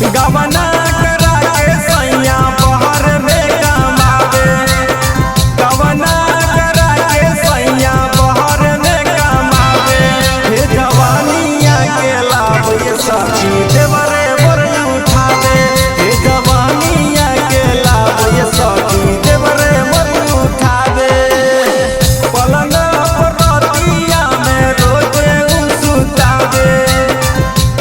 गवना करा के सैया बहर में कमावे, गवना करा के सैया बहर में कमावे। हे जवानिया के लाभ ये सखी देवरे मोर उठावे, हे जवानिया के लाभ ये सखी देवरे मोर उठावे। पलंग पर रतिया में रोजे सुतावे,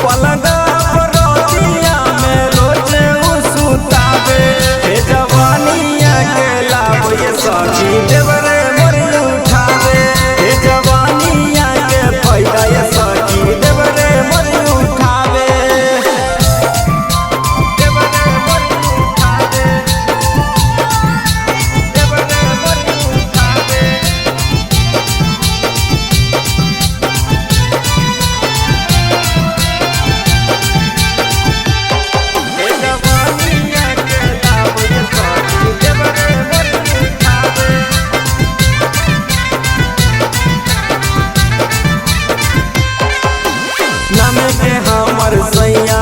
पलंग पर रतिया में रोजे सुतावे। हे जवानिया के लाभ ये सखी देवरे मोर उठावे, हे जवानिया के फायदा ये सखी देवरे मोर उठावे, देवरे मोर उठावे, देवरे मोर उठावे। हे जवानिया के लाभ ये सखी देवरे मोर उठावे। नाम के हमर सैया